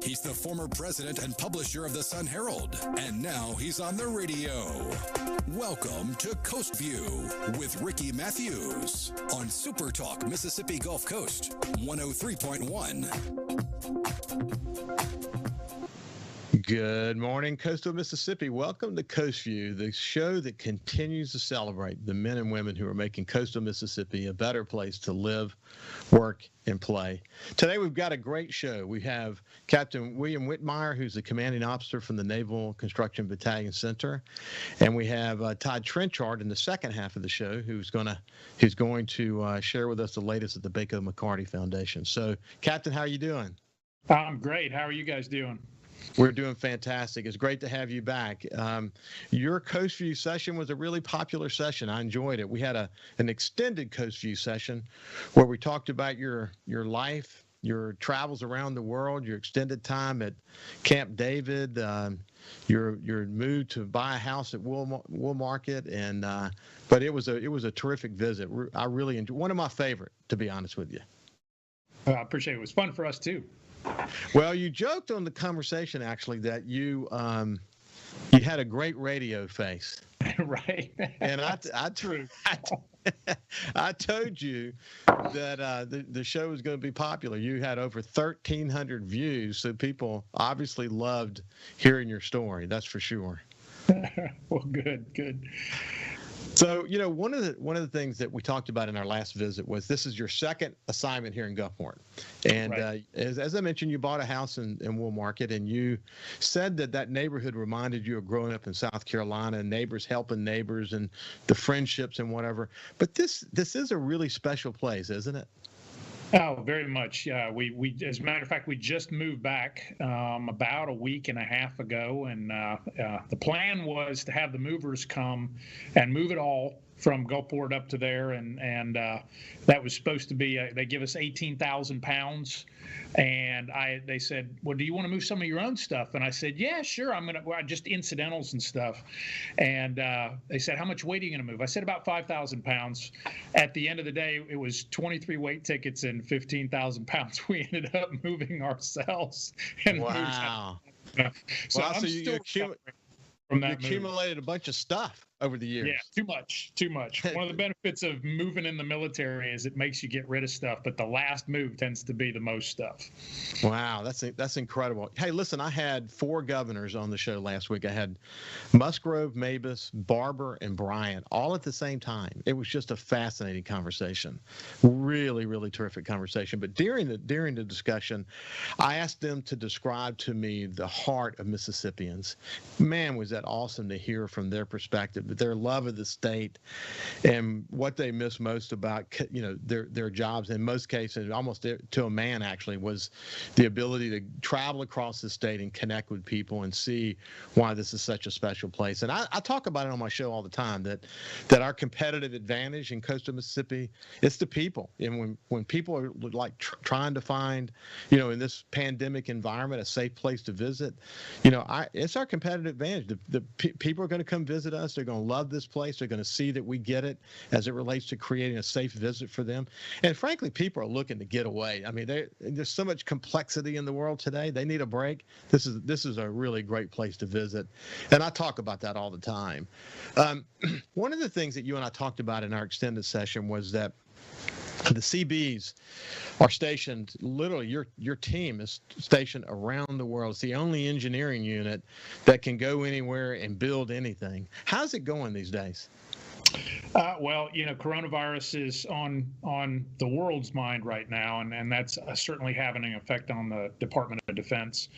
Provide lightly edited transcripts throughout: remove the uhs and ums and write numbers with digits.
He's the former president and publisher of the Sun Herald, and now he's on the radio. Welcome to Coast View with Ricky Matthews on SuperTalk Mississippi Gulf Coast 103.1. Good morning, Coastal Mississippi. Welcome to Coast View, the show that continues to celebrate the men and women who are making Coastal Mississippi a better place to live, work, and play. Today we've got a great show. We have Captain William Whitmire, who's the commanding officer from the Naval Construction Battalion Center, and we have Todd Trenchard in the second half of the show, who's going to share with us the latest at the Baco McCarty Foundation. So, Captain, how are you doing? I'm great. How are you guys doing? We're doing fantastic. It's great to have you back. Your Coast View session was a really popular session. I enjoyed it. We had an extended Coast View session where we talked about your life, your travels around the world, your extended time at Camp David, your move to buy a house at Wool Market, and but it was a terrific visit. I really enjoyed. One of my favorite, to be honest with you. I appreciate it. It was fun for us too. Well, you joked on the conversation actually that you had a great radio face, right? And I told you that the show was going to be popular. You had over 1,300 views, so people obviously loved hearing your story. That's for sure. Well, good. So, one of the things that we talked about in our last visit was this is your second assignment here in Gulfport. And right. As I mentioned, you bought a house in Wool Market, and you said that neighborhood reminded you of growing up in South Carolina, and neighbors helping neighbors and the friendships and whatever. But this is a really special place, isn't it? Oh, very much. Yeah, we as a matter of fact, we just moved back about a week and a half ago, and the plan was to have the movers come and move it all from Gulfport up to there, and that was supposed to be. They give us 18,000 pounds, and they said, "Well, do you want to move some of your own stuff?" And I said, "Yeah, sure. Just incidentals and stuff." And they said, "How much weight are you going to move?" I said, "About 5,000 pounds." At the end of the day, it was 23 weight tickets and 15,000 pounds. We ended up moving ourselves. And wow. So wow, I'm so still you accumulated a bunch of stuff over the years. Yeah, too much. One of the benefits of moving in the military is it makes you get rid of stuff, but the last move tends to be the most stuff. Wow, that's incredible. Hey, listen, I had 4 governors on the show last week. I had Musgrove, Mabus, Barber, and Bryant all at the same time. It was just a fascinating conversation. Really, really terrific conversation. But during the discussion, I asked them to describe to me the heart of Mississippians. Man, was that awesome to hear from their perspective. Their love of the state and what they miss most about their jobs, in most cases almost to a man actually, was the ability to travel across the state and connect with people and see why this is such a special place. And I talk about it on my show all the time, that our competitive advantage in coastal Mississippi, it's the people. And when people are like trying to find, in this pandemic environment, a safe place to visit, it's our competitive advantage. The people are going to come visit us. They're going to love this place. They're going to see that we get it as it relates to creating a safe visit for them. And frankly, people are looking to get away. I mean, there's so much complexity in the world today. They need a break. This is a really great place to visit. And I talk about that all the time. One of the things that you and I talked about in our extended session was that the CBs are stationed, literally your team is stationed around the world. It's the only engineering unit that can go anywhere and build anything. How's it going these days? Well, coronavirus is on the world's mind right now, and that's certainly having an effect on the Department of Defense.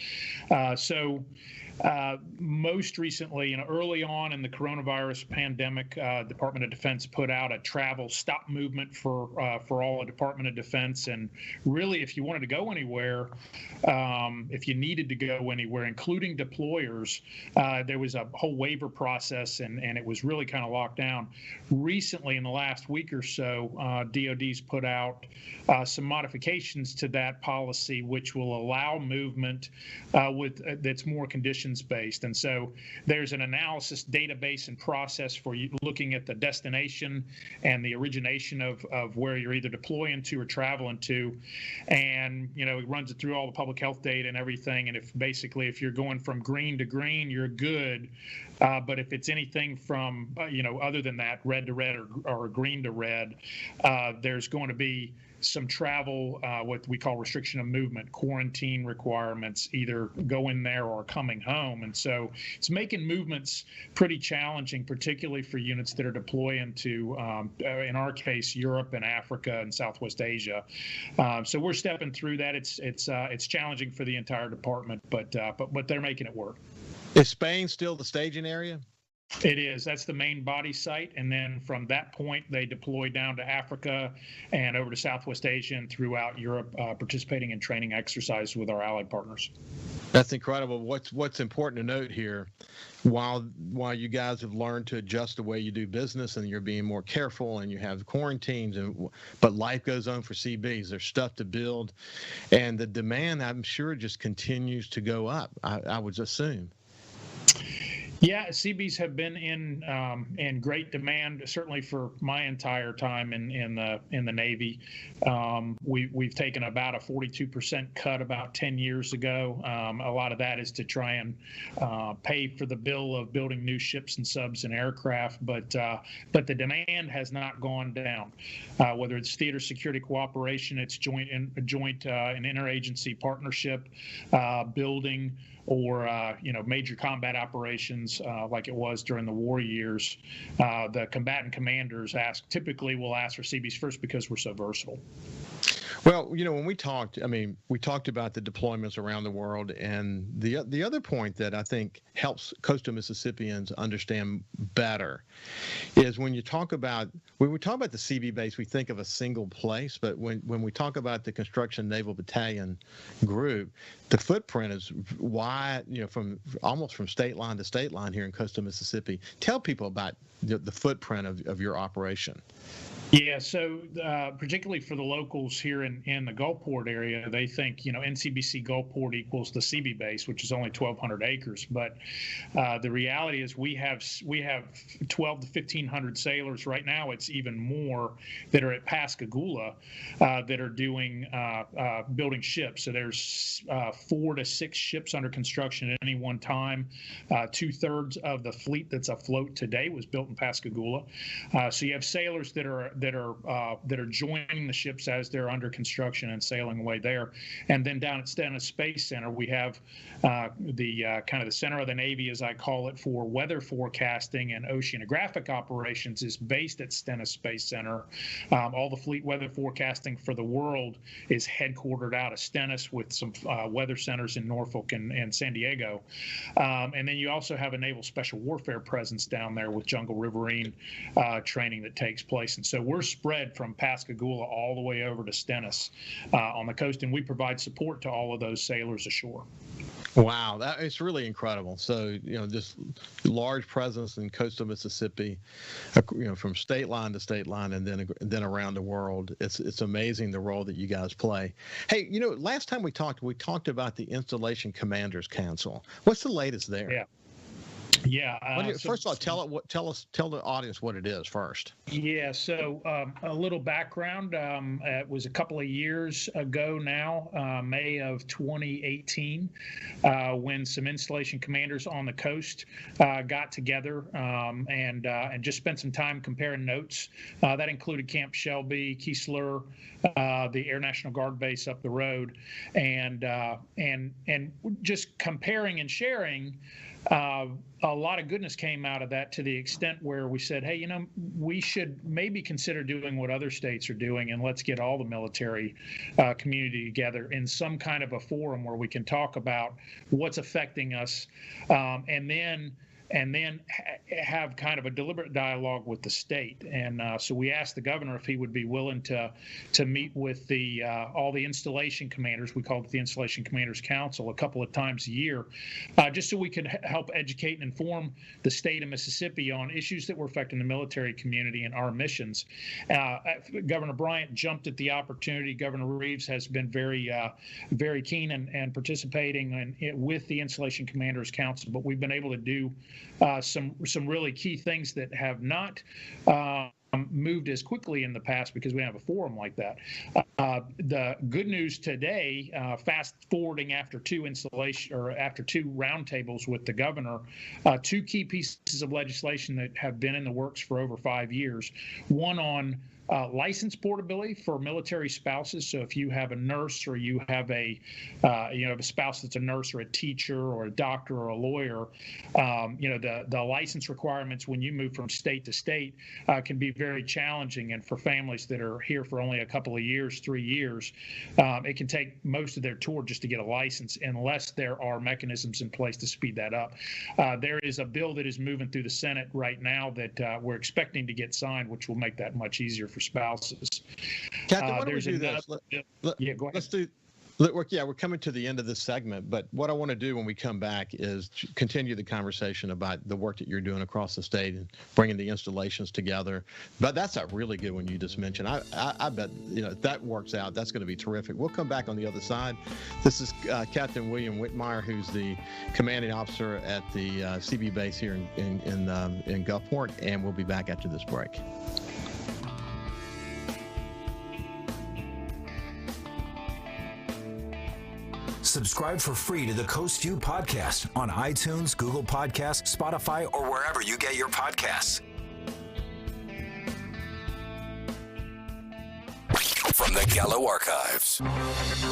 Most recently, early on in the coronavirus pandemic, Department of Defense put out a travel stop movement for all of Department of Defense. And really, if you wanted to go anywhere, if you needed to go anywhere, including deployers, there was a whole waiver process, and it was really kind of locked down. Recently, in the last week or so, DOD's put out some modifications to that policy, which will allow movement that's more conditions operations-based. And so there's an analysis database and process for you looking at the destination and the origination of where you're either deploying to or traveling to. And, it runs it through all the public health data and everything. And if you're going from green to green, you're good. But if it's anything from, other than that, red to red or green to red, there's going to be some travel, what we call restriction of movement, quarantine requirements, either going there or coming home. And so it's making movements pretty challenging, particularly for units that are deploying to, in our case, Europe and Africa and Southwest Asia. So we're stepping through that. It's challenging for the entire department, but they're making it work. Is Spain still the staging area? It is. That's the main body site. And then from that point, they deploy down to Africa and over to Southwest Asia and throughout Europe, participating in training exercises with our allied partners. That's incredible. What's important to note here, while you guys have learned to adjust the way you do business and you're being more careful and you have quarantines, but life goes on for CBs. There's stuff to build, and the demand, I'm sure, just continues to go up, I would assume. Yeah, CBs have been in great demand, certainly for my entire time in the Navy. We've taken about a 42% cut about 10 years ago. A lot of that is to try and pay for the bill of building new ships and subs and aircraft, but the demand has not gone down. Whether it's theater security cooperation, it's joint and interagency partnership, building, or major combat operations like it was during the war years, the combatant commanders typically will ask for CBs first because we're so versatile. Well, when we talked about the deployments around the world, and the other point that I think helps coastal Mississippians understand better is when we talk about the CB base, we think of a single place, but when we talk about the Construction Naval Battalion group, the footprint is wide, from almost from state line to state line here in coastal Mississippi. Tell people about the footprint of your operation. Yeah, so particularly for the locals here in the Gulfport area, they think, NCBC Gulfport equals the CB base, which is only 1,200 acres. But the reality is we have 12 to 1,500 sailors right now. It's even more that are at Pascagoula that are doing building ships. So there's 4 to 6 ships under construction at any one time. 2/3 of the fleet that's afloat today was built in Pascagoula. So you have sailors that are joining the ships as they're under construction and sailing away there. And then down at Stennis Space Center, we have the kind of the center of the Navy, as I call it, for weather forecasting and oceanographic operations is based at Stennis Space Center. All the fleet weather forecasting for the world is headquartered out of Stennis, with some weather centers in Norfolk and San Diego. And then you also have a naval special warfare presence down there with jungle riverine training that takes place. And so we're spread from Pascagoula all the way over to Stennis on the coast, and we provide support to all of those sailors ashore. Wow, it's really incredible. So, this large presence in coastal Mississippi, from state line to state line, and then around the world. It's amazing the role that you guys play. Hey, last time we talked about the Installation Commanders Council. What's the latest there? Yeah. First of all, tell the audience what it is first. Yeah. So a little background. It was a couple of years ago now, May of 2018, when some installation commanders on the coast got together and just spent some time comparing notes. That included Camp Shelby, Keesler, the Air National Guard base up the road, and just comparing and sharing. A lot of goodness came out of that, to the extent where we said, hey, we should maybe consider doing what other states are doing, and let's get all the military community together in some kind of a forum where we can talk about what's affecting us, and then and then have kind of a deliberate dialogue with the state. And so we asked the governor if he would be willing to meet with all the installation commanders. We call it the Installation Commanders Council a couple of times a year, just so we could help educate and inform the state of Mississippi on issues that were affecting the military community and our missions. Governor Bryant jumped at the opportunity. Governor Reeves has been very keen and participating with the Installation Commanders Council, but we've been able to do some really key things that have not moved as quickly in the past because we don't have a forum like that. The good news today, fast forwarding after two roundtables with the governor, two key pieces of legislation that have been in the works for over 5 years. One on license portability for military spouses. So if you have a nurse or you have a spouse that's a nurse or a teacher or a doctor or a lawyer, the license requirements when you move from state to state can be very challenging. And for families that are here for only a couple of years, 3 years, it can take most of their tour just to get a license unless there are mechanisms in place to speed that up. There is a bill that is moving through the Senate right now that we're expecting to get signed, which will make that much easier for spouses. Captain, why don't we do this? Yeah, go ahead. We're coming to the end of this segment, but what I want to do when we come back is continue the conversation about the work that you're doing across the state and bringing the installations together. But that's a really good one you just mentioned. I bet if that works out, that's going to be terrific. We'll come back on the other side. This is Captain William Whitmire, who's the commanding officer at the CB base here in Gulfport, and we'll be back after this break. Subscribe for free to the Coast View podcast on iTunes, Google Podcasts, Spotify, or wherever you get your podcasts. From the Gallo Archives.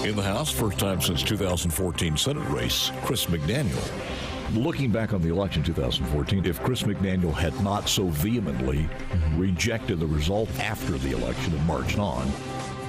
In the House, first time since 2014 Senate race, Chris McDaniel. Looking back on the election 2014, if Chris McDaniel had not so vehemently rejected the result after the election and marched on,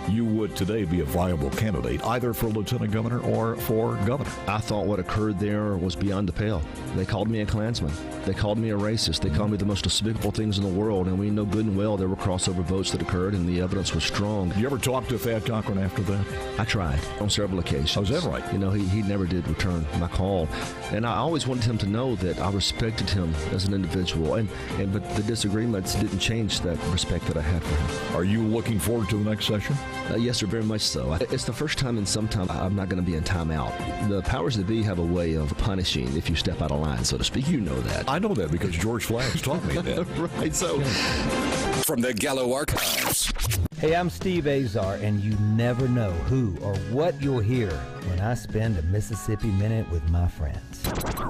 you would today be a viable candidate, either for lieutenant governor or for governor. I thought what occurred there was beyond the pale. They called me a Klansman. They called me a racist. They called me the most despicable things in the world, and we know good and well there were crossover votes that occurred, and the evidence was strong. You ever talk to Thad Cochran after that? I tried on several occasions. Oh, is that right? He never did return my call, and I always wanted him to know that I respected him as an individual, but the disagreements didn't change that respect that I had for him. Are you looking forward to the next session? Yes, sir, very much so. It's the first time in some time I'm not going to be in timeout. The powers that be have a way of punishing if you step out of line, so to speak. You know that. I know that because George Flags taught me that. Right, so. From the Gallo Archives. Hey, I'm Steve Azar, and you never know who or what you'll hear when I spend a Mississippi Minute with my friends.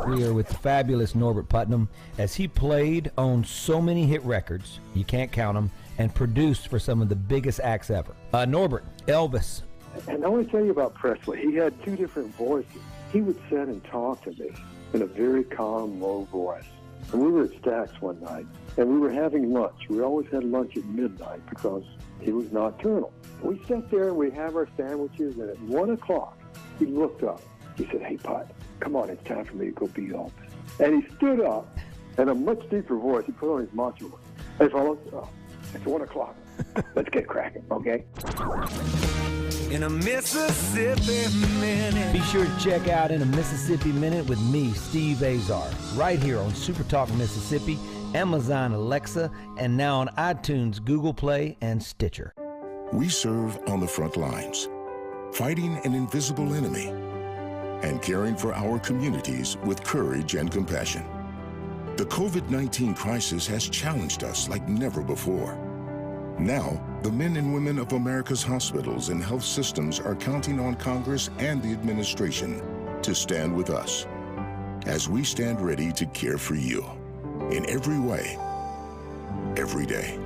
We are with the fabulous Norbert Putnam, as he played on so many hit records, you can't count them, and produced for some of the biggest acts ever. Norbert, Elvis. And I want to tell you about Presley. He had two different voices. He would sit and talk to me in a very calm, low voice. And we were at Stack's one night, and we were having lunch. We always had lunch at midnight because he was nocturnal. We sat there and we have our sandwiches, and at 1 o'clock, he looked up. He said, "Hey, Put, come on, it's time for me to go beat Elvis." And he stood up, and a much deeper voice, he put on his macho voice. "Hey, fellas, it's 1 o'clock. Let's get cracking, okay?" In a Mississippi Minute. Be sure to check out In a Mississippi Minute with me, Steve Azar, right here on SuperTalk Mississippi, Amazon Alexa, and now on iTunes, Google Play, and Stitcher. We serve on the front lines, fighting an invisible enemy and caring for our communities with courage and compassion. The COVID-19 crisis has challenged us like never before. Now, the men and women of America's hospitals and health systems are counting on Congress and the administration to stand with us as we stand ready to care for you in every way, every day.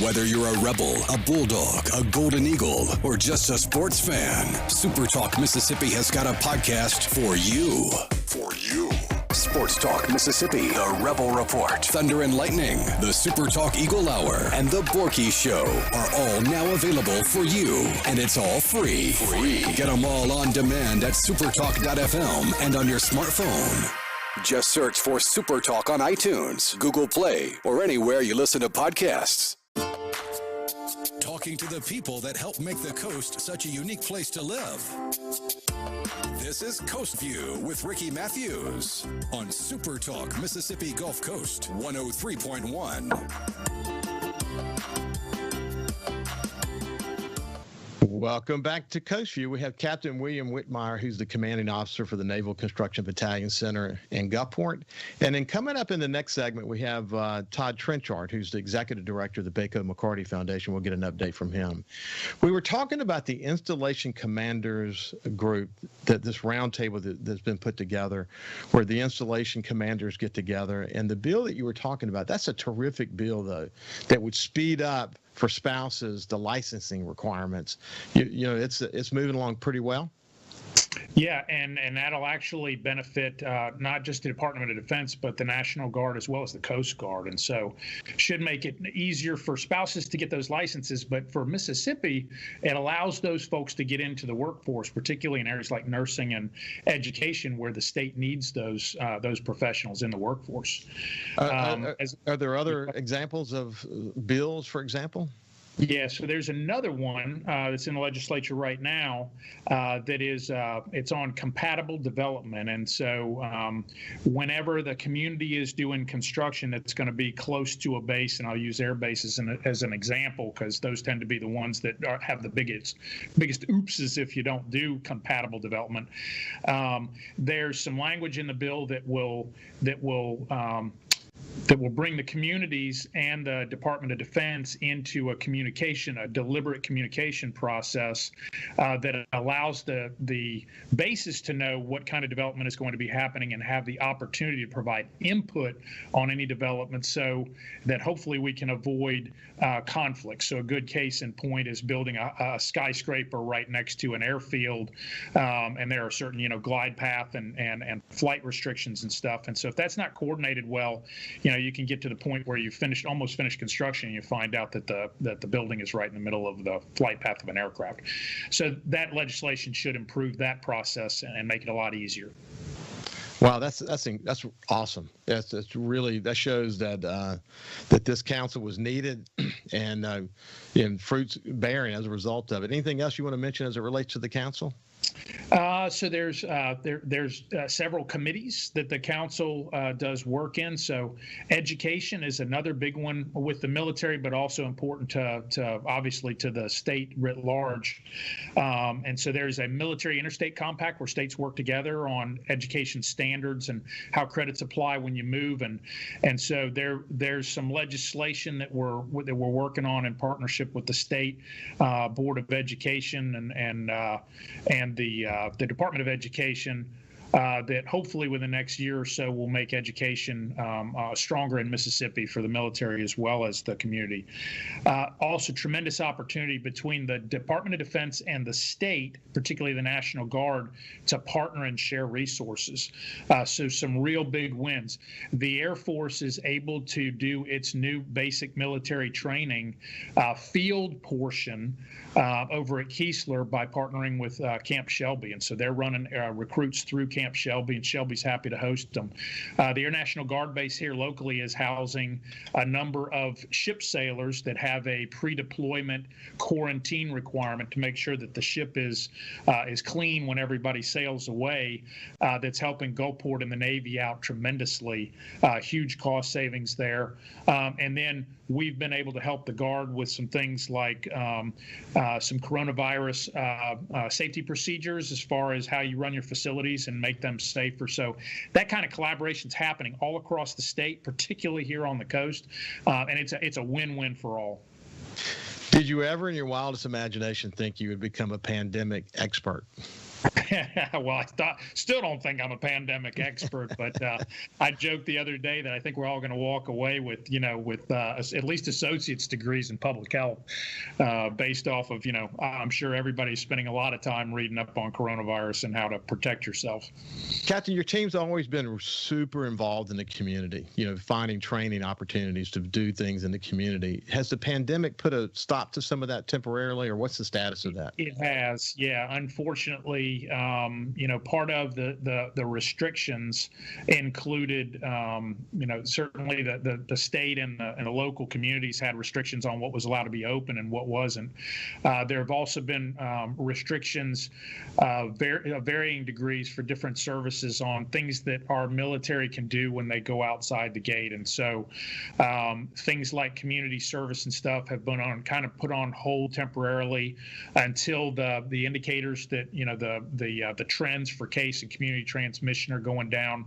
Whether you're a Rebel, a Bulldog, a Golden Eagle, or just a sports fan, SuperTalk Mississippi has got a podcast for you. For you. Sports Talk Mississippi, The Rebel Report, Thunder and Lightning, the SuperTalk Eagle Hour, and the BORKEY Show are all now available for you, and it's all free. Get them all on demand at supertalk.fm and on your smartphone. Just search for SuperTalk on iTunes, Google Play, or anywhere you listen to podcasts. Talking to the people that help make the coast such a unique place to live. This is Coast View with Ricky Matthews on SuperTalk Mississippi Gulf Coast 103.1. Welcome back to Coast View. We have Captain William Whitmire, who's the commanding officer for the Naval Construction Battalion Center in Gulfport. And then coming up in the next segment, we have Todd Trenchard, who's the executive director of the Baco McCarty Foundation. We'll get an update from him. We were talking about the installation commanders group, that this roundtable that's been put together, where the installation commanders get together. And the bill that you were talking about, that's a terrific bill, though, that would speed up for spouses the licensing requirements. You know, it's moving along pretty well. Yeah, and that'll actually benefit not just the Department of Defense, but the National Guard as well as the Coast Guard. And so should make it easier for spouses to get those licenses. But for Mississippi, it allows those folks to get into the workforce, particularly in areas like nursing and education, where the state needs those professionals in the workforce. Are there other examples of bills, for example? Yeah, so there's another one that's in the legislature right now that is it's on compatible development. And so whenever the community is doing construction that's going to be close to a base, and I'll use air bases as an example because those tend to be the ones that have the biggest oopses if you don't do compatible development. There's some language in the bill that will bring the communities and the Department of Defense into a deliberate communication process that allows the bases to know what kind of development is going to be happening and have the opportunity to provide input on any development so that hopefully we can avoid conflict. So a good case in point is building a skyscraper right next to an airfield, and there are certain, glide path and flight restrictions and stuff. And so if that's not coordinated well, you can get to the point where you almost finished construction and you find out that the building is right in the middle of the flight path of an aircraft. So that legislation should improve that process and make it a lot easier. Wow, that's awesome. That's really, that shows that this council was needed and fruits bearing as a result of it. Anything else you want to mention as it relates to the council? So there's several committees that the council does work in. So education is another big one with the military, but also important to obviously to the state writ large. And so there's a military interstate compact where states work together on education standards and how credits apply when you move. And so there's some legislation that we're working on in partnership with the state Board of Education and the Department of Education that hopefully within the next year or so will make education stronger in Mississippi for the military as well as the community. Also, tremendous opportunity between the Department of Defense and the state, particularly the National Guard, to partner and share resources. So some real big wins. The Air Force is able to do its new basic military training field portion over at Keesler by partnering with Camp Shelby. And so they're running recruits through Camp Shelby, and Shelby's happy to host them. The Air National Guard base here locally is housing a number of ship sailors that have a pre-deployment quarantine requirement to make sure that the ship is clean when everybody sails away. That's helping Gulfport and the Navy out tremendously. Huge cost savings there. And then we've been able to help the Guard with some things like some coronavirus safety procedures as far as how you run your facilities and make them safer. So that kind of collaboration is happening all across the state, particularly here on the coast, and it's a win-win for all. Did you ever in your wildest imagination think you would become a pandemic expert? Well, still don't think I'm a pandemic expert, but I joked the other day that I think we're all going to walk away with at least associate's degrees in public health, based off of, I'm sure everybody's spending a lot of time reading up on coronavirus and how to protect yourself. Captain, your team's always been super involved in the community, finding training opportunities to do things in the community. Has the pandemic put a stop to some of that temporarily, or what's the status of that? It has, yeah. Unfortunately, obviously, part of the restrictions included, certainly the state and the local communities had restrictions on what was allowed to be open and what wasn't. There have also been restrictions of varying degrees for different services on things that our military can do when they go outside the gate. And so things like community service and stuff have been put on hold temporarily until the indicators that the trends for case and community transmission are going down,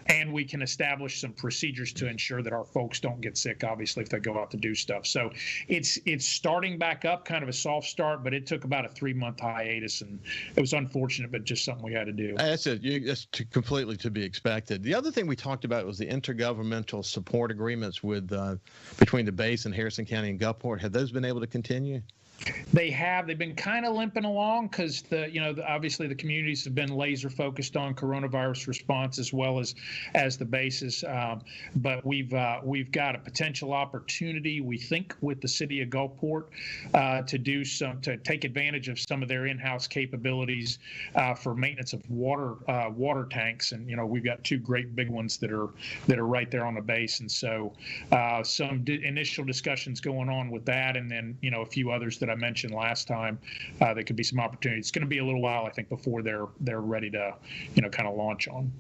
and we can establish some procedures to ensure that our folks don't get sick, obviously, if they go out to do stuff. So it's starting back up, kind of a soft start, but it took about a 3-month hiatus, and it was unfortunate, but just something we had to do. That's it. It's completely to be expected. The other thing we talked about was the intergovernmental support agreements with between the base and Harrison County and Gulfport. Have those been able to continue? They have. They've been kind of limping along because obviously the communities have been laser focused on coronavirus response as well as the bases. But we've got a potential opportunity, we think, with the city of Gulfport to take advantage of some of their in-house capabilities for maintenance of water tanks. And we've got 2 great big ones that are right there on the base. And so some initial discussions going on with that, and then a few others that I mentioned last time. There could be some opportunities. It's going to be a little while, I think, before they're ready to kind of launch on.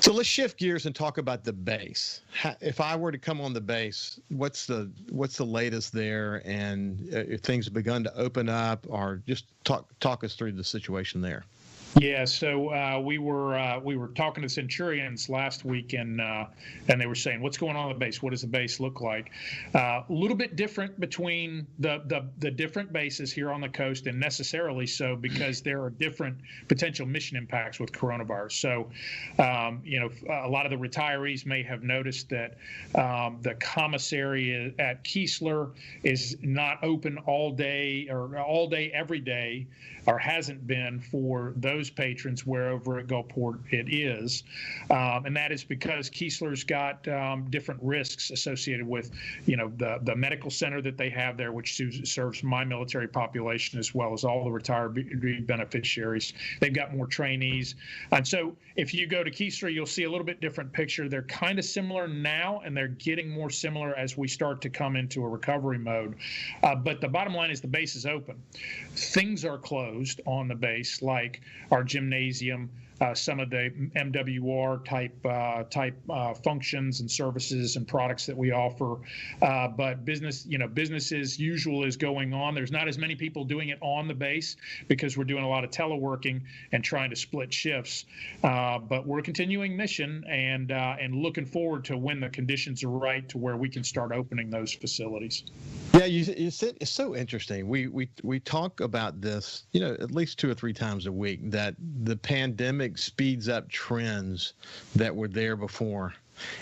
So let's shift gears and talk about the base. If I were to come on the base, what's the latest there, and if things have begun to open up, or just talk us through the situation there? Yeah, so we were talking to Centurions last week, and they were saying, what's going on the base? What does the base look like? A little bit different between the different bases here on the coast, and necessarily so because there are different potential mission impacts with coronavirus. So, a lot of the retirees may have noticed that the commissary at Keesler is not open all day every day, or hasn't been for those patrons, where over at Gulfport it is. And that is because Keesler's got different risks associated with, the medical center that they have there, which serves my military population as well as all the retiree beneficiaries. They've got more trainees. And so if you go to Keesler, you'll see a little bit different picture. They're kind of similar now, and they're getting more similar as we start to come into a recovery mode. But the bottom line is the base is open. Things are closed on the base, like our gymnasium, some of the MWR type functions and services and products that we offer. But business as usual is going on. There's not as many people doing it on the base because we're doing a lot of teleworking and trying to split shifts. But we're continuing mission and looking forward to when the conditions are right to where we can start opening those facilities. Yeah, you said it's so interesting. We talk about this, at least 2 or 3 times a week, that the pandemic speeds up trends that were there before.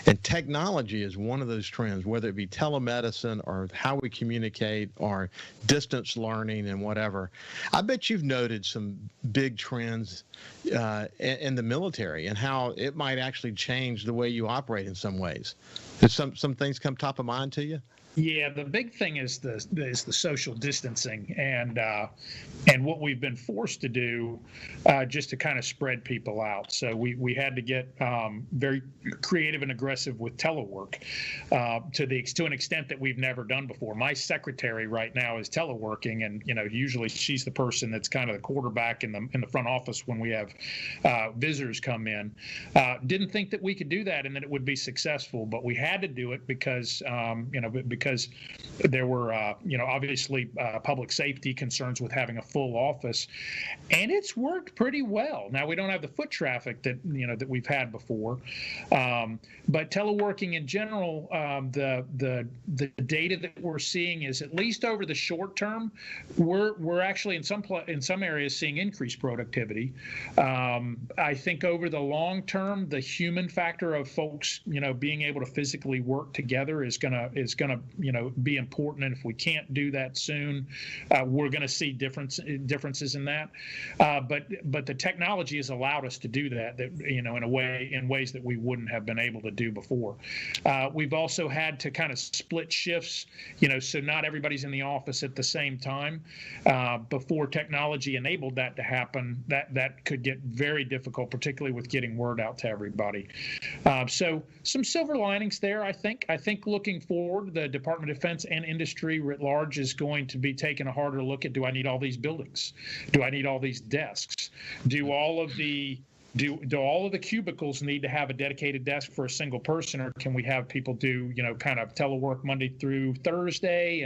And technology is one of those trends, whether it be telemedicine or how we communicate or distance learning and whatever. I bet you've noted some big trends in the military and how it might actually change the way you operate in some ways. Did some things come top of mind to you? Yeah, the big thing is the social distancing and what we've been forced to do just to kind of spread people out. So we had to get very creative and aggressive with telework to an extent that we've never done before. My secretary right now is teleworking, and usually she's the person that's kind of the quarterback in the front office when we have visitors come in. Didn't think that we could do that and that it would be successful, but we had to do it because there were, obviously public safety concerns with having a full office, and it's worked pretty well. Now we don't have the foot traffic that we've had before, but teleworking in general, the data that we're seeing is, at least over the short term, we're actually in some areas seeing increased productivity. I think over the long term, the human factor of folks, being able to physically work together is gonna be important. And if we can't do that soon, we're going to see differences in that. But the technology has allowed us to do that in ways that we wouldn't have been able to do before. We've also had to kind of split shifts, so not everybody's in the office at the same time. Before technology enabled that to happen, that could get very difficult, particularly with getting word out to everybody. So some silver linings there, I think. I think looking forward, the Department of Defense and industry writ large is going to be taking a harder look at, do I need all these buildings? Do I need all these desks? Do all of the cubicles need to have a dedicated desk for a single person, or can we have people do, kind of telework Monday through Thursday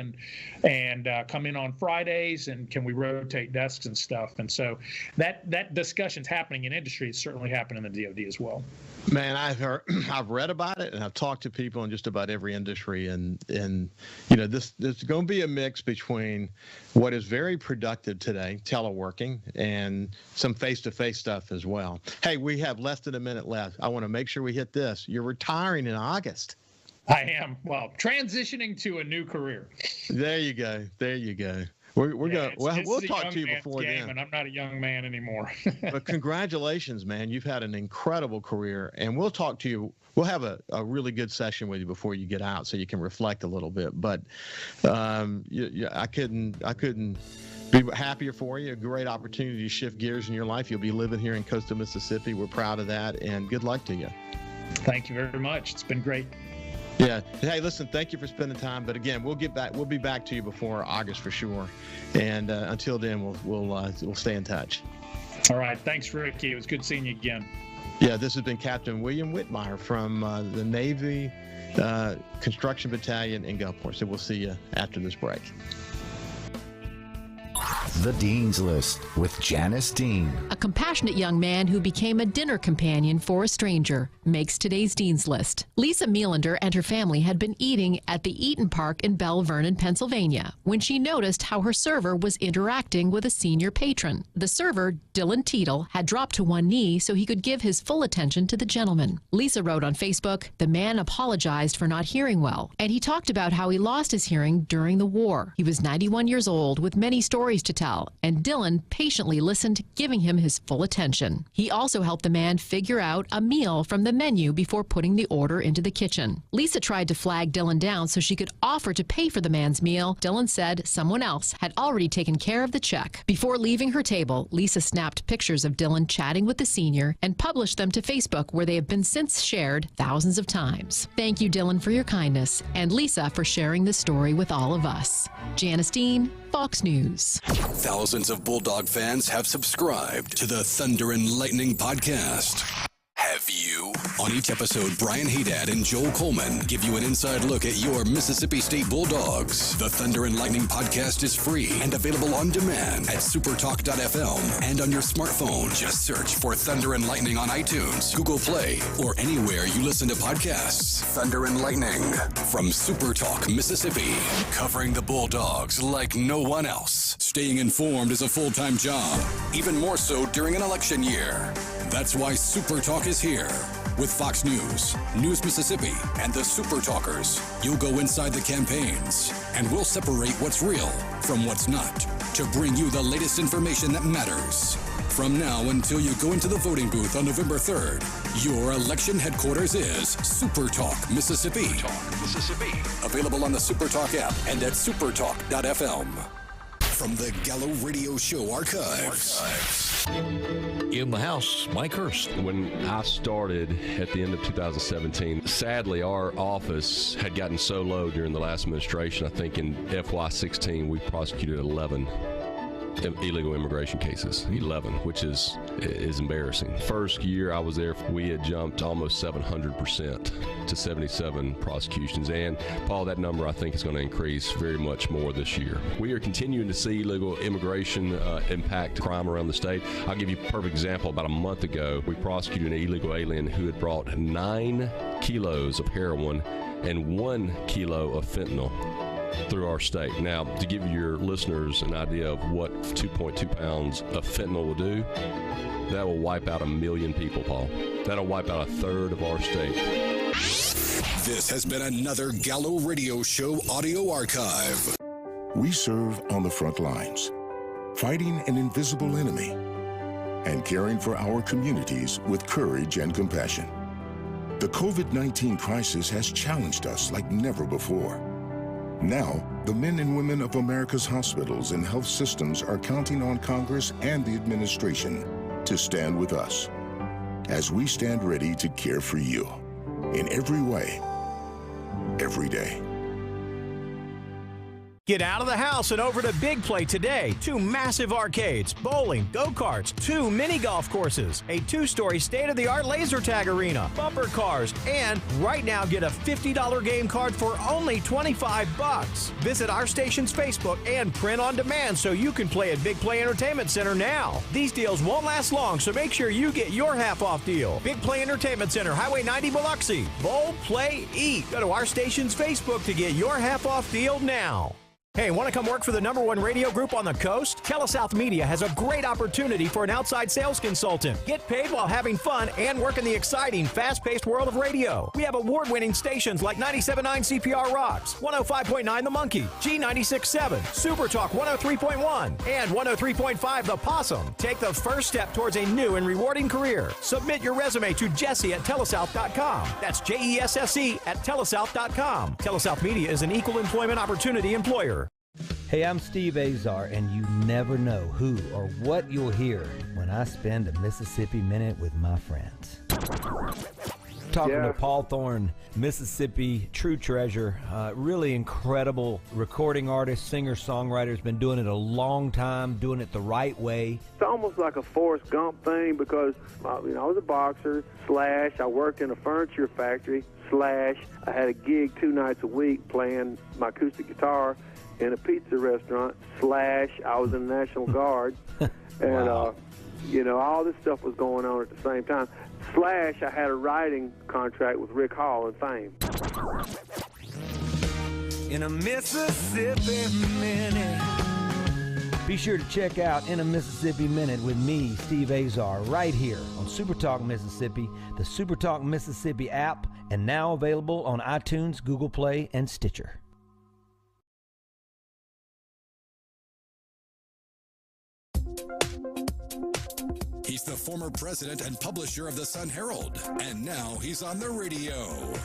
and come in on Fridays, and can we rotate desks and stuff? And so that discussion's happening in industry. It's certainly happening in the DoD as well. Man, I've read about it, and I've talked to people in just about every industry, and there's going to be a mix between what is very productive today, teleworking, and some face-to-face stuff as well. Hey, we have less than a minute left. I want to make sure we hit this. You're retiring in August. I am. Well, transitioning to a new career. There you go. We're going. Well, we'll talk to you before then. And I'm not a young man anymore. But congratulations, man! You've had an incredible career, and we'll talk to you. We'll have a really good session with you before you get out, so you can reflect a little bit. But I couldn't be happier for you. A great opportunity to shift gears in your life. You'll be living here in coastal Mississippi. We're proud of that, and good luck to you. Thank you very much. It's been great. Yeah. Hey, listen, thank you for spending time. But again, we'll be back to you before August for sure. And until then, we'll stay in touch. All right. Thanks, Ricky. It was good seeing you again. Yeah, this has been Captain William Whitmire from the Navy Construction Battalion in Gulfport. So we'll see you after this break. The Dean's List with Janice Dean. A compassionate young man who became a dinner companion for a stranger makes today's Dean's List. Lisa Mealander and her family had been eating at the Eaton Park in Belle Vernon, Pennsylvania, when she noticed how her server was interacting with a senior patron. The server, Dylan Teetle, had dropped to one knee so he could give his full attention to the gentleman. Lisa wrote on Facebook, the man apologized for not hearing well, and he talked about how he lost his hearing during the war. He was 91 years old with many stories to tell, and Dylan patiently listened, giving him his full attention. He also helped the man figure out a meal from the menu before putting the order into the kitchen. Lisa tried to flag Dylan down so she could offer to pay for the man's meal. Dylan said someone else had already taken care of the check. Before leaving her table, Lisa snapped pictures of Dylan chatting with the senior and published them to Facebook, where they have been since shared thousands of times. Thank you, Dylan, for your kindness, and Lisa for sharing this story with all of us. Janice Dean, Fox News. Thousands of Bulldog fans have subscribed to the Thunder and Lightning podcast. Have you? On each episode, Brian Haydad and Joel Coleman give you an inside look at your Mississippi State Bulldogs. The Thunder and Lightning podcast is free and available on demand at supertalk.fm and on your smartphone. Just search for Thunder and Lightning on iTunes, Google Play, or anywhere you listen to podcasts. Thunder and Lightning from SuperTalk, Mississippi, covering the Bulldogs like no one else. Staying informed is a full-time job, even more so during an election year. That's why SuperTalk is here. With Fox News, News Mississippi, and the Super Talkers, you'll go inside the campaigns, and we'll separate what's real from what's not to bring you the latest information that matters. From now until you go into the voting booth on November 3rd, your election headquarters is SuperTalk, Mississippi. Available on the SuperTalk app and at supertalk.fm. From the Gallo Radio Show archives. In the house, Mike Hurst. When I started at the end of 2017, sadly, our office had gotten so low during the last administration. I think in FY16, we prosecuted 11 illegal immigration cases, 11, which is embarrassing. First year I was there, we had jumped almost 700% to 77 prosecutions. And Paul, that number I think is going to increase very much more this year. We are continuing to see illegal immigration impact crime around the state. I'll give you a perfect example. About a month ago, we prosecuted an illegal alien who had brought 9 kilos of heroin and 1 kilo of fentanyl through our state. Now, to give your listeners an idea of what 2.2 pounds of fentanyl will do, that will wipe out 1 million people, Paul. That'll wipe out a third of our state. This has been another Gallo Radio Show audio archive. We serve on the front lines, fighting an invisible enemy and caring for our communities with courage and compassion. The COVID-19 crisis has challenged us like never before. Now, the men and women of America's hospitals and health systems are counting on Congress and the administration to stand with us as we stand ready to care for you in every way, every day. Get out of the house and over to Big Play today. 2 massive arcades, bowling, go-karts, 2 mini golf courses, a 2-story state-of-the-art laser tag arena, bumper cars, and right now get a $50 game card for only $25. Visit our station's Facebook and print on demand so you can play at Big Play Entertainment Center now. These deals won't last long, so make sure you get your half-off deal. Big Play Entertainment Center, Highway 90 Biloxi. Bowl, play, eat. Go to our station's Facebook to get your half-off deal now. Hey, want to come work for the #1 radio group on the coast? TeleSouth Media has a great opportunity for an outside sales consultant. Get paid while having fun and work in the exciting, fast-paced world of radio. We have award-winning stations like 97.9 CPR Rocks, 105.9 The Monkey, G96.7, SuperTalk 103.1, and 103.5 The Possum. Take the first step towards a new and rewarding career. Submit your resume to Jesse@telesouth.com. That's JESSE@telesouth.com. TeleSouth Media is an equal employment opportunity employer. Hey, I'm Steve Azar, and you never know who or what you'll hear when I spend a Mississippi Minute with my friends. Talking to Paul Thorne, Mississippi true treasure, really incredible recording artist, singer-songwriter, has been doing it a long time, doing it the right way. It's almost like a Forrest Gump thing because, I was a boxer, / I worked in a furniture factory, / I had a gig 2 nights a week playing my acoustic guitar in a pizza restaurant, / I was in the National Guard, and, Wow. All this stuff was going on at the same time. / I had a writing contract with Rick Hall and Fame. In a Mississippi Minute. Be sure to check out In a Mississippi Minute with me, Steve Azar, right here on SuperTalk Mississippi, the SuperTalk Mississippi app, and now available on iTunes, Google Play, and Stitcher. He's the former president and publisher of the Sun-Herald, and now he's on the radio.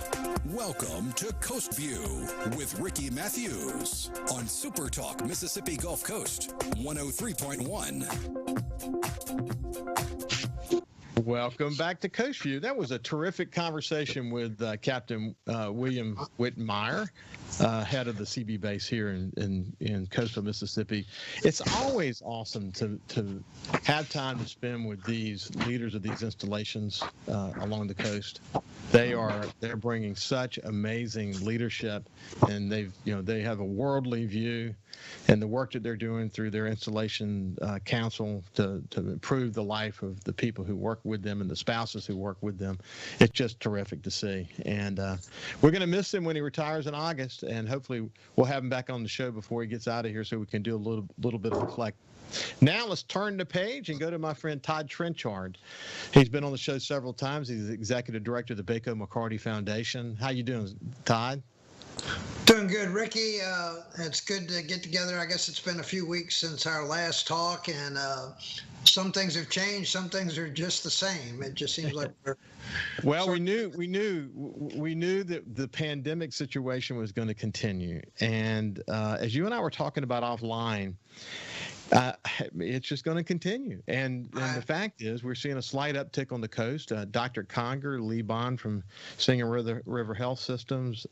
Welcome to Coast View with Ricky Matthews on SuperTalk Mississippi Gulf Coast 103.1. Welcome back to Coast View. That was a terrific conversation with Captain William Whitmire, head of the CB base here in coastal Mississippi. It's always awesome to have time to spend with these leaders of these installations along the coast. They're bringing such amazing leadership, and they have a worldly view, and the work that they're doing through their installation council to improve the life of the people who work with them and the spouses who work with them. It's just terrific to see. And we're going to miss him when he retires in August, and hopefully we'll have him back on the show before he gets out of here so we can do a little bit of reflect. Now let's turn the page and go to my friend Todd Trenchard. He's been on the show several times. He's the executive director of the Bako McCarty Foundation. How you doing, Todd? Doing good, Ricky. It's good to get together. I guess it's been a few weeks since our last talk, and some things have changed. Some things are just the same. It just seems like we're. Well, we knew that the pandemic situation was going to continue, and as you and I were talking about offline, it's just going to continue. And the fact is, we're seeing a slight uptick on the coast. Dr. Conger, Lee Bond from Singing River Health Systems,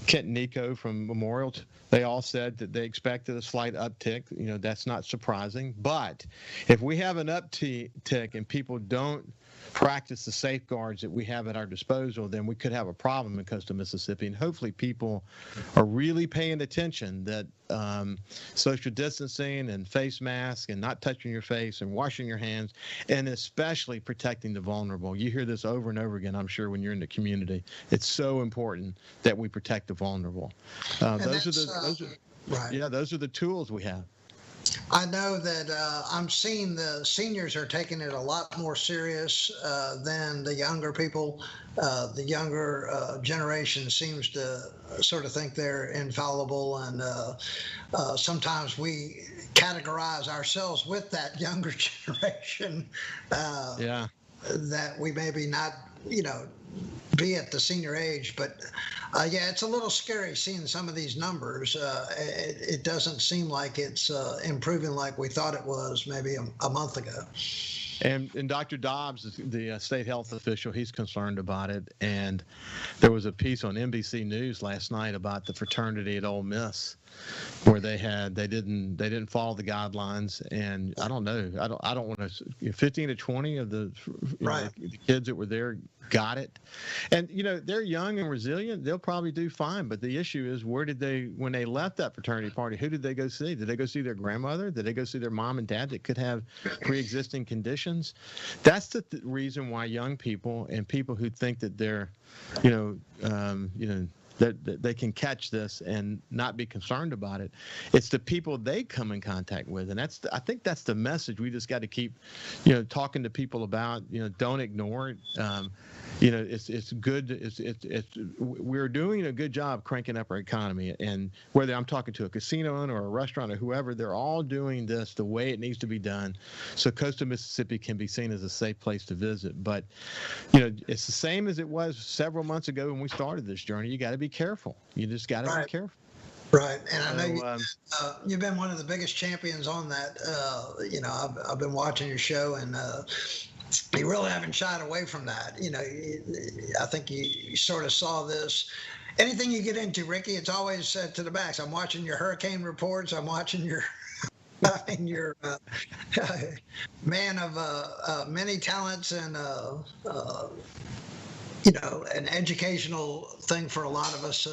Kent Nico from Memorial, they all said that they expected a slight uptick. That's not surprising. But if we have an uptick and people don't practice the safeguards that we have at our disposal, then we could have a problem in coastal Mississippi. And hopefully people are really paying attention that social distancing and face masks and not touching your face and washing your hands, and especially protecting the vulnerable. You hear this over and over again, I'm sure, when you're in the community. It's so important that we protect the vulnerable. Those are the tools we have. I know that I'm seeing the seniors are taking it a lot more serious than the younger people. The younger generation seems to sort of think they're infallible, and sometimes we categorize ourselves with that younger generation. That we maybe not, be at the senior age, but yeah, it's a little scary seeing some of these numbers. It doesn't seem like it's improving like we thought it was maybe a month ago. And Dr. Dobbs, the state health official, he's concerned about it. And there was a piece on NBC News last night about the fraternity at Ole Miss, where they didn't follow the guidelines. And I don't know, I don't want to. 15 to 20 of the the kids that were there got it, and they're young and resilient. They'll probably do fine. But the issue is, when they left that fraternity party, who did they go see? Did they go see their grandmother? Did they go see their mom and dad that could have pre-existing conditions? That's the reason why young people and people who think that they're, that they can catch this and not be concerned about it. It's the people they come in contact with, and I think that's the message we just got to keep, talking to people about. Don't ignore it. It's good. We're doing a good job cranking up our economy, and whether I'm talking to a casino owner or a restaurant or whoever, they're all doing this the way it needs to be done, so coastal Mississippi can be seen as a safe place to visit. But it's the same as it was several months ago when we started this journey. You got to be careful. You just got to be careful. Right, and I know you've been one of the biggest champions on that. I've been watching your show, and you really haven't shied away from that. I think you sort of saw this. Anything you get into, Ricky, it's always to the backs. I'm watching your hurricane reports. I'm watching your your man of many talents, and an educational thing for a lot of us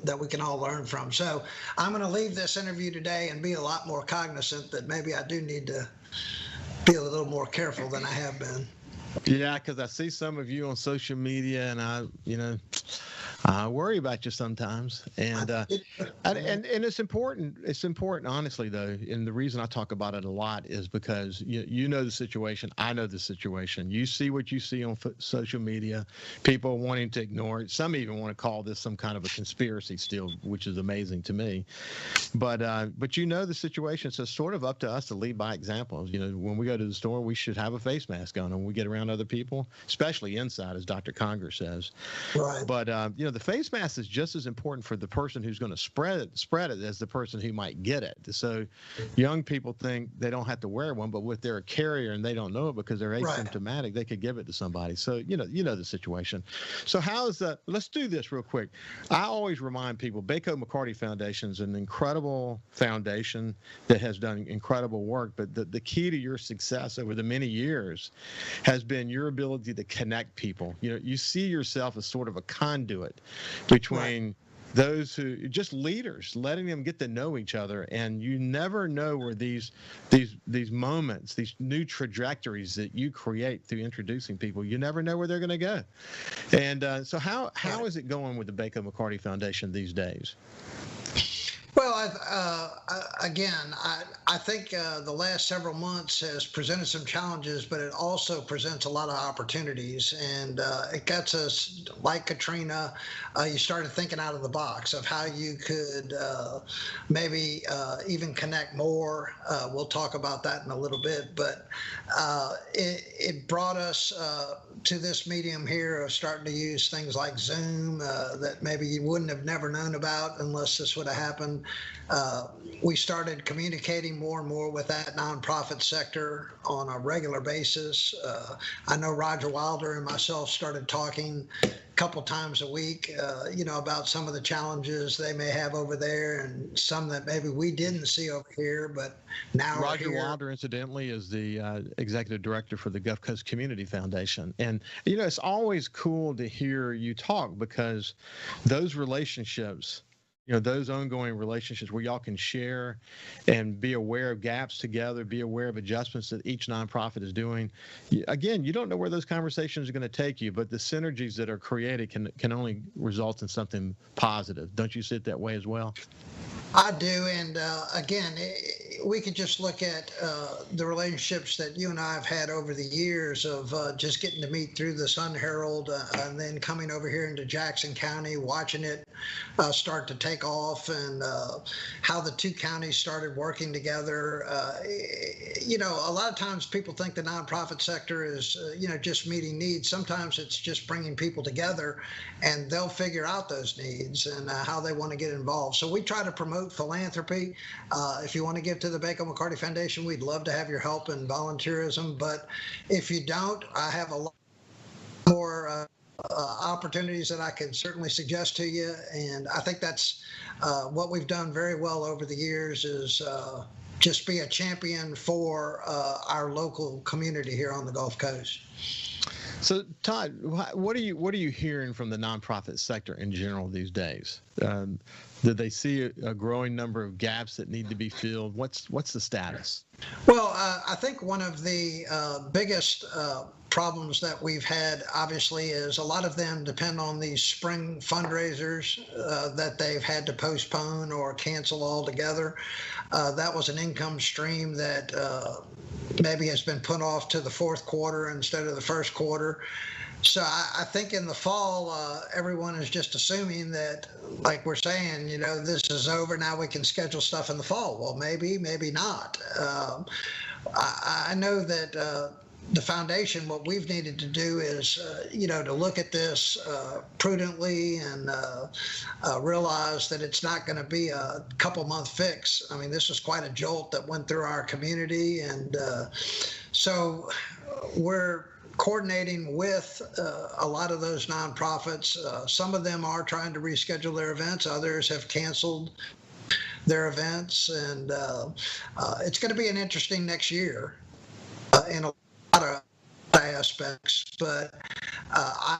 that we can all learn from. So I'm going to leave this interview today and be a lot more cognizant that maybe I do need to be a little more careful than I have been. Yeah, because I see some of you on social media, and I worry about you sometimes, and it's important. It's important, honestly, though. And the reason I talk about it a lot is because you know the situation. I know the situation. You see what you see on social media. People wanting to ignore it. Some even want to call this some kind of a conspiracy still, which is amazing to me. But the situation. So it's sort of up to us to lead by example. When we go to the store, we should have a face mask on, and when we get around other people, especially inside, as Dr. Conger says. Right. But the face mask is just as important for the person who's going to spread it as the person who might get it. So young people think they don't have to wear one, but if they're a carrier and they don't know it because they're asymptomatic, they could give it to somebody. So you know the situation. So let's do this real quick. I always remind people, Bako McCarty Foundation is an incredible foundation that has done incredible work, but the key to your success over the many years has been your ability to connect people. You see yourself as sort of a conduit between those who just leaders, letting them get to know each other, and you never know where these moments, these new trajectories that you create through introducing people, you never know where they're going to go. And so how is it going with the Bako McCarty Foundation these days? Well, I think the last several months has presented some challenges, but it also presents a lot of opportunities. And it gets us, like Katrina, you started thinking out of the box of how you could maybe even connect more. We'll talk about that in a little bit. But it brought us to this medium here of starting to use things like Zoom that maybe you wouldn't have never known about unless this would have happened. We started communicating more and more with that nonprofit sector on a regular basis. I know Roger Wilder and myself started talking a couple times a week, about some of the challenges they may have over there and some that maybe we didn't see over here, but now Roger Wilder, incidentally, is the executive director for the Gulf Coast Community Foundation. And, it's always cool to hear you talk because those relationships, those ongoing relationships where y'all can share and be aware of gaps together, be aware of adjustments that each nonprofit is doing. Again, you don't know where those conversations are going to take you, but the synergies that are created can only result in something positive. Don't you see it that way as well? I do. And again, we could just look at the relationships that you and I have had over the years of just getting to meet through the Sun Herald and then coming over here into Jackson County, watching it start to take off, and how the two counties started working together. A lot of times people think the nonprofit sector is, just meeting needs. Sometimes it's just bringing people together, and they'll figure out those needs and how they want to get involved. So we try to promote philanthropy. If you want to give to the Baker McCarty Foundation, we'd love to have your help in volunteerism. But if you don't, I have a lot more opportunities that I can certainly suggest to you. And I think that's what we've done very well over the years is just be a champion for our local community here on the Gulf Coast. So, Todd, what are you hearing from the nonprofit sector in general these days? Did they see a growing number of gaps that need to be filled? What's the status? Well, I think one of the biggest problems that we've had, obviously, is a lot of them depend on these spring fundraisers that they've had to postpone or cancel altogether. That was an income stream that maybe has been put off to the fourth quarter instead of the first quarter. So I think in the fall, everyone is just assuming that, like we're saying, this is over, now we can schedule stuff in the fall. Well, maybe not. I know that the foundation, what we've needed to do is, to look at this prudently and realize that it's not going to be a couple-month fix. I mean, this was quite a jolt that went through our community. And so we're coordinating with a lot of those nonprofits. Some of them are trying to reschedule their events. Others have canceled their events. And it's going to be an interesting next year in a lot of aspects. But I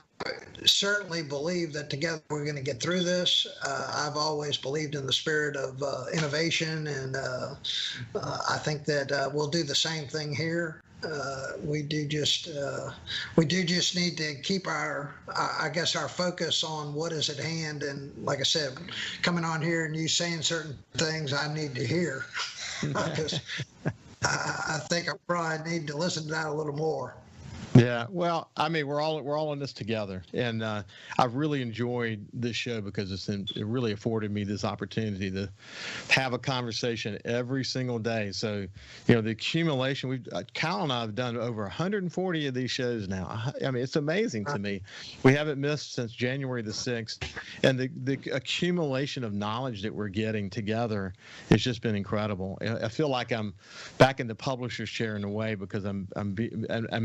certainly believe that together we're going to get through this. I've always believed in the spirit of innovation, and I think that we'll do the same thing here. We do just need to keep our focus on what is at hand. And like I said, coming on here and you saying certain things I need to hear, because I think I probably need to listen to that a little more. Yeah, well, I mean, we're all in this together, and I've really enjoyed this show because it really afforded me this opportunity to have a conversation every single day. So, the accumulation, Kyle and I have done over 140 of these shows now. I mean, it's amazing to me. We haven't missed since January the 6th, and the accumulation of knowledge that we're getting together has just been incredible. I feel like I'm back in the publisher's chair in a way, because I'm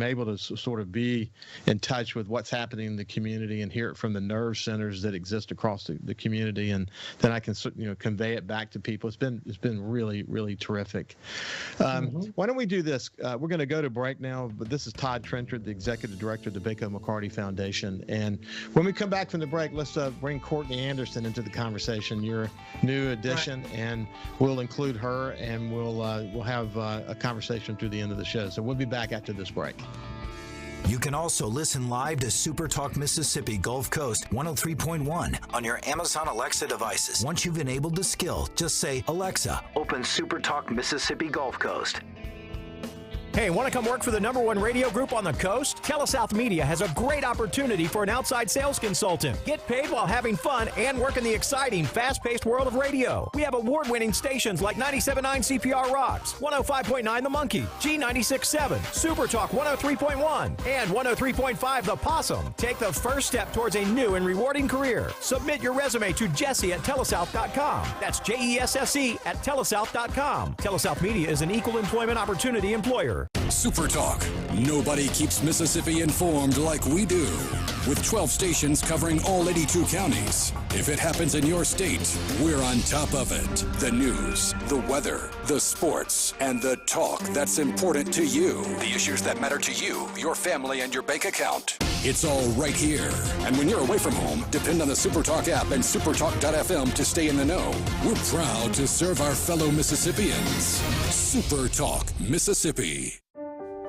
able to sort of be in touch with what's happening in the community and hear it from the nerve centers that exist across the community, and then I can convey it back to people. It's been really, really terrific. Why don't we do this? We're going to go to break now, but this is Todd Trenchard, the Executive Director of the Baker McCarty Foundation, and when we come back from the break, let's bring Courtney Anderson into the conversation, your new addition, and we'll include her, and we'll have a conversation through the end of the show. So we'll be back after this break. You can also listen live to SuperTalk Mississippi Gulf Coast 103.1 on your Amazon Alexa devices. Once you've enabled the skill, just say, Alexa, open SuperTalk Mississippi Gulf Coast. Hey, want to come work for the #1 radio group on the coast? TeleSouth Media has a great opportunity for an outside sales consultant. Get paid while having fun and work in the exciting, fast-paced world of radio. We have award-winning stations like 97.9 CPR Rocks, 105.9 The Monkey, G96.7, SuperTalk 103.1, and 103.5 The Possum. Take the first step towards a new and rewarding career. Submit your resume to Jesse@telesouth.com. That's JESSE@telesouth.com. TeleSouth Media is an equal employment opportunity employer. SuperTalk. Nobody keeps Mississippi informed like we do. With 12 stations covering all 82 counties. If it happens in your state, we're on top of it. The news, the weather, the sports, and the talk that's important to you. The issues that matter to you, your family, and your bank account. It's all right here. And when you're away from home, depend on the SuperTalk app and supertalk.fm to stay in the know. We're proud to serve our fellow Mississippians. SuperTalk Mississippi.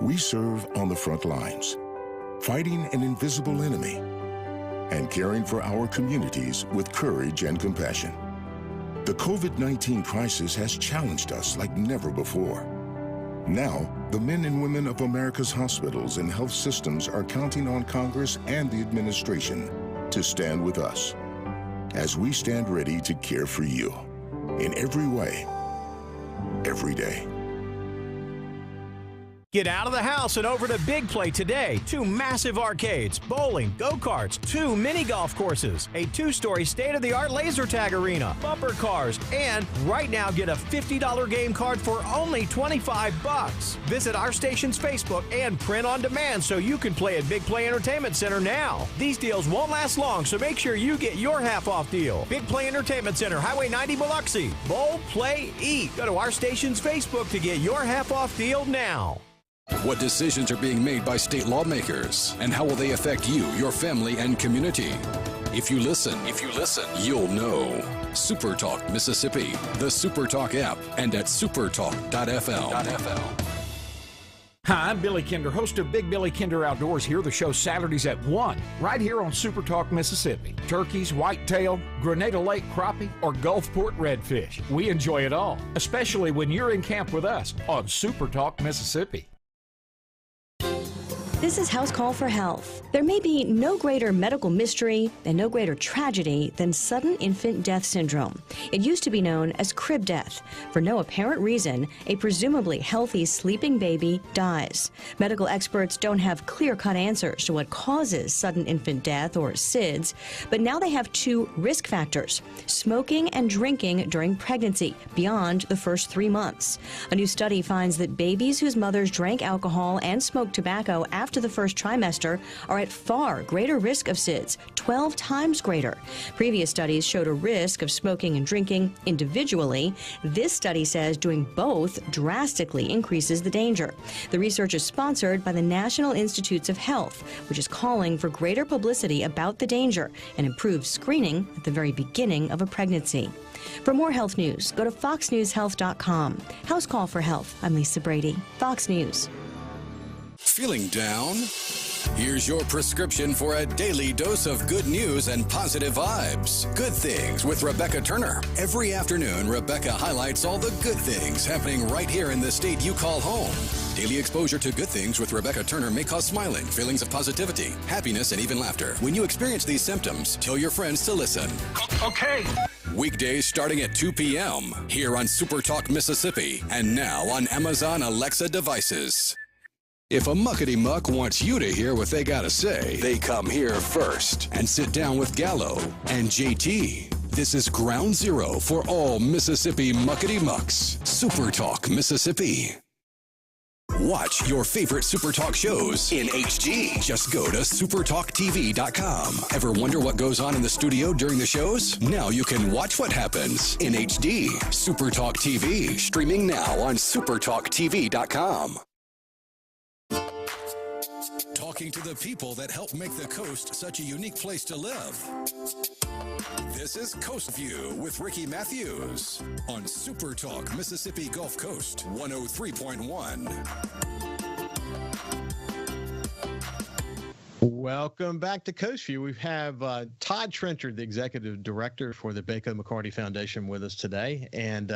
We serve on the front lines, fighting an invisible enemy and caring for our communities with courage and compassion. The COVID-19 crisis has challenged us like never before. Now, the men and women of America's hospitals and health systems are counting on Congress and the administration to stand with us as we stand ready to care for you in every way, every day. Get out of the house and over to Big Play today. 2 massive arcades, bowling, go-karts, 2 mini golf courses, a 2-story state-of-the-art laser tag arena, bumper cars, and right now get a $50 game card for only $25. Visit our station's Facebook and print on demand so you can play at Big Play Entertainment Center now. These deals won't last long, so make sure you get your half-off deal. Big Play Entertainment Center, Highway 90, Biloxi. Bowl, play, eat. Go to our station's Facebook to get your half-off deal now. What decisions are being made by state lawmakers, and how will they affect you, your family, and community? If you listen, you'll know. SuperTalk Mississippi, the SuperTalk app, and at supertalk.fl. Hi, I'm Billy Kinder, host of Big Billy Kinder Outdoors here. The show Saturdays at 1, right here on SuperTalk Mississippi. Turkeys, whitetail, Grenada Lake crappie, or Gulfport redfish. We enjoy it all, especially when you're in camp with us on SuperTalk Mississippi. This is House Call for Health. There may be no greater medical mystery and no greater tragedy than sudden infant death syndrome. It used to be known as crib death. For no apparent reason, a presumably healthy sleeping baby dies. Medical experts don't have clear-cut answers to what causes sudden infant death, or SIDS, but now they have 2 risk factors: smoking and drinking during pregnancy beyond the first 3 months. A new study finds that babies whose mothers drank alcohol and smoked tobacco after the first trimester are at far greater risk of SIDS, 12 times greater. Previous studies showed a risk of smoking and drinking individually. This study says doing both drastically increases the danger. The research is sponsored by the National Institutes of Health, which is calling for greater publicity about the danger and improved screening at the very beginning of a pregnancy. For more health news, go to foxnewshealth.com. House Call for Health. I'm Lisa Brady, Fox News. Feeling down? Here's your prescription for a daily dose of good news and positive vibes. Good Things with Rebecca Turner. Every afternoon, Rebecca highlights all the good things happening right here in the state you call home. Daily exposure to Good Things with Rebecca Turner may cause smiling, feelings of positivity, happiness, and even laughter. When you experience these symptoms, tell your friends to listen. Okay. Weekdays starting at 2 p.m. here on SuperTalk Mississippi, and now on Amazon Alexa devices. If a muckety-muck wants you to hear what they gotta say, they come here first and sit down with Gallo and JT. This is ground zero for all Mississippi muckety-mucks. SuperTalk Mississippi. Watch your favorite SuperTalk shows in HD. Just go to supertalktv.com. Ever wonder what goes on in the studio during the shows? Now you can watch what happens in HD. SuperTalk TV, streaming now on supertalktv.com. Talking to the people that help make the coast such a unique place to live. This is Coast View with Ricky Matthews on SuperTalk Mississippi Gulf Coast 103.1. Welcome back to Coast View. We have Todd Trenchard, the executive director for the Baco McCarty Foundation, with us today, and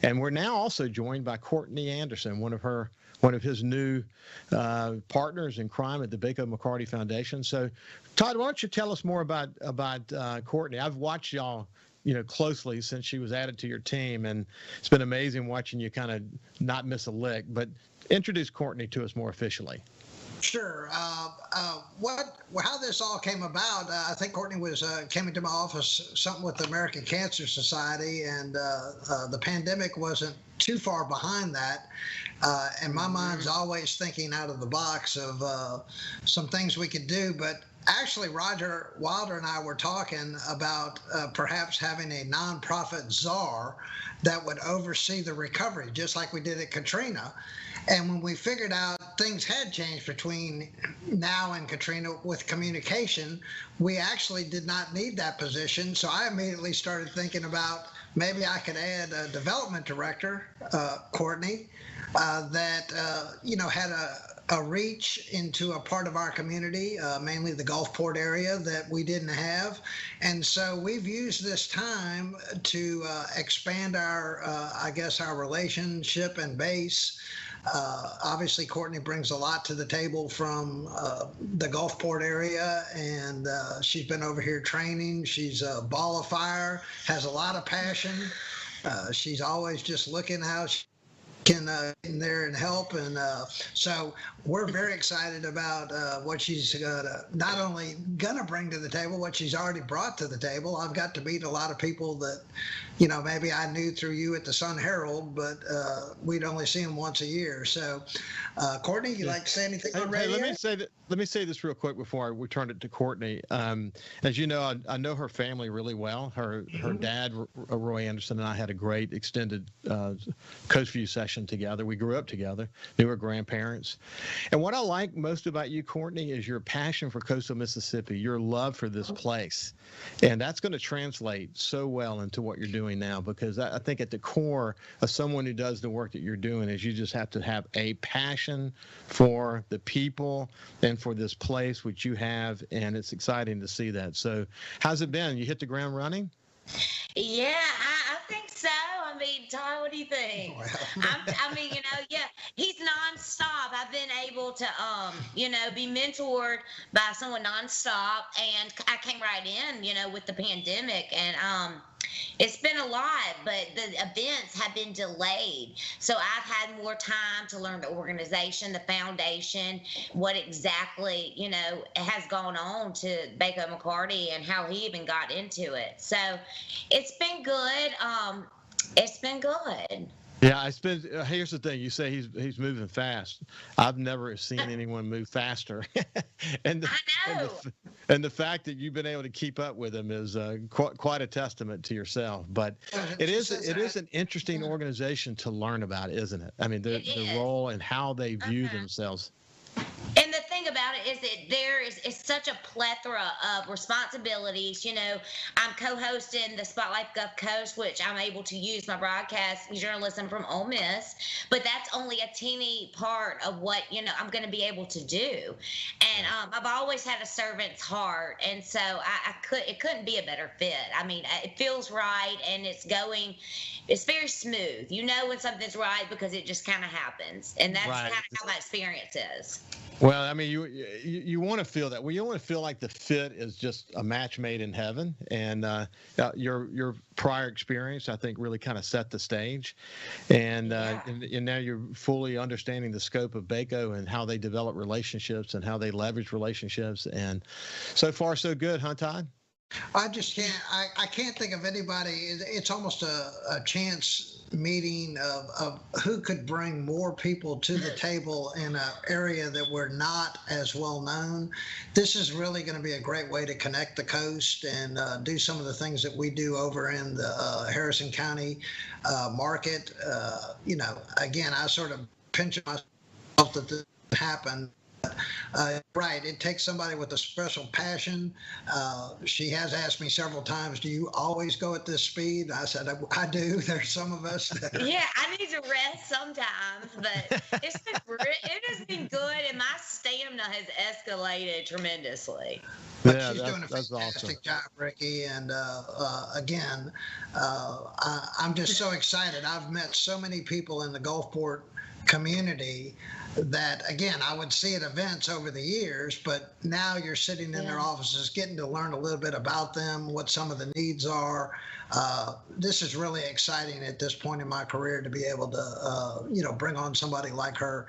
we're now also joined by Courtney Anderson, one of his new partners in crime at the Baco McCarty Foundation. So, Todd, why don't you tell us more about Courtney? I've watched y'all, closely since she was added to your team, and it's been amazing watching you kind of not miss a lick. But introduce Courtney to us more officially. Sure. How this all came about, I think Courtney came into my office, something with the American Cancer Society, and the pandemic wasn't too far behind that. And my mind's always thinking out of the box of some things we could do. But actually, Roger Wilder and I were talking about perhaps having a nonprofit czar that would oversee the recovery, just like we did at Katrina. And when we figured out things had changed between now and Katrina with communication, we actually did not need that position. So I immediately started thinking about maybe I could add a development director, Courtney, that had a reach into a part of our community, mainly the Gulfport area, that we didn't have. And so we've used this time to expand our, our relationship and base. Obviously, Courtney brings a lot to the table from the Gulfport area, and she's been over here training. She's a ball of fire, has a lot of passion. She's always just looking how she can get in there and help, and so we're very excited about what she's not only gonna bring to the table, what she's already brought to the table. I've got to meet a lot of people that, maybe I knew through you at the Sun Herald, but we'd only see them once a year. So, Courtney, you like to say anything on radio? Let me say this real quick before we turn it to Courtney. As you know, I know her family really well. Her dad, Roy Anderson, and I had a great extended Coast View session together. We grew up together, knew her grandparents. And what I like most about you, Courtney, is your passion for coastal Mississippi, your love for this place. And that's going to translate so well into what you're doing now, because I think at the core of someone who does the work that you're doing is you just have to have a passion for the people and for this place, which you have, and it's exciting to see that. So how's it been? You hit the ground running? Yeah, I think so. I mean, Todd, what do you think? He's nonstop. I've been able to, be mentored by someone nonstop, and I came right in, with the pandemic, and it's been a lot, but the events have been delayed. So I've had more time to learn the organization, the foundation, what exactly, has gone on to Baker McCarty and how he even got into it. So it's been good. It's been good. Yeah, here's the thing. You say he's moving fast. I've never seen anyone move faster. And the fact that you've been able to keep up with him is quite a testament to yourself. But it is an interesting organization to learn about, isn't it? I mean, the role and how they view themselves. And the thing about it is that there is such a plethora of responsibilities. I'm co-hosting the Spotlight Gulf Coast, which I'm able to use my broadcast journalism from Ole Miss, but that's only a teeny part of what, I'm going to be able to do. And I've always had a servant's heart, and so it couldn't be a better fit. I mean, it feels right, and it's very smooth. When something's right because it just kind of happens, and that's kind of how my experience is. Well, I mean, you want to feel that. Well, you want to feel like the fit is just a match made in heaven, and your prior experience, I think, really kind of set the stage, and now you're fully understanding the scope of BACO and how they develop relationships and how they leverage relationships, and so far so good, huh, Todd? I just can't. I can't think of anybody. It's almost a chance meeting of who could bring more people to the table in an area that we're not as well known. This is really going to be a great way to connect the coast and do some of the things that we do over in the Harrison County market. Again, I sort of pinch myself that this happened. Right. It takes somebody with a special passion. She has asked me several times, do you always go at this speed? I said, I do. There's some of us that Yeah, I need to rest sometimes, but it has been good, and my stamina has escalated tremendously. But she's doing a fantastic job, Ricky. And again, I'm just so excited. I've met so many people in the Gulfport community that, again, I would see at events over the years, but now you're sitting in their offices getting to learn a little bit about them, what some of the needs are. This is really exciting at this point in my career to be able to, bring on somebody like her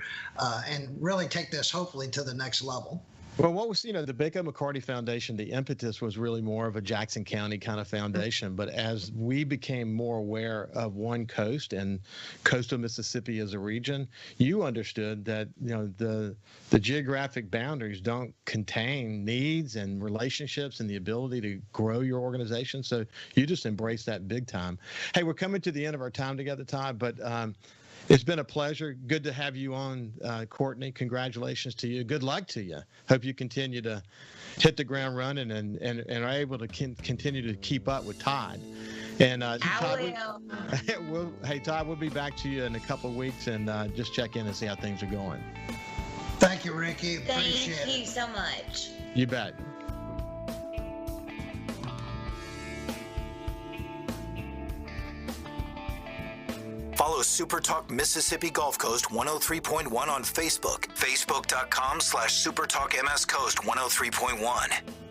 and really take this hopefully to the next level. Well, what was, the Baker McCarty Foundation, the impetus was really more of a Jackson County kind of foundation. But as we became more aware of one coast and coastal Mississippi as a region, you understood that, the geographic boundaries don't contain needs and relationships and the ability to grow your organization. So you just embrace that big time. Hey, we're coming to the end of our time together, Todd, but it's been a pleasure. Good to have you on, Courtney. Congratulations to you. Good luck to you. Hope you continue to hit the ground running and are able to continue to keep up with Todd. And Todd, Todd, we'll be back to you in a couple of weeks and just check in and see how things are going. Thank you, Ricky. Appreciate Thank you so much. You bet. Follow SuperTalk Mississippi Gulf Coast 103.1 on Facebook. Facebook.com/SuperTalk MS Coast 103.1.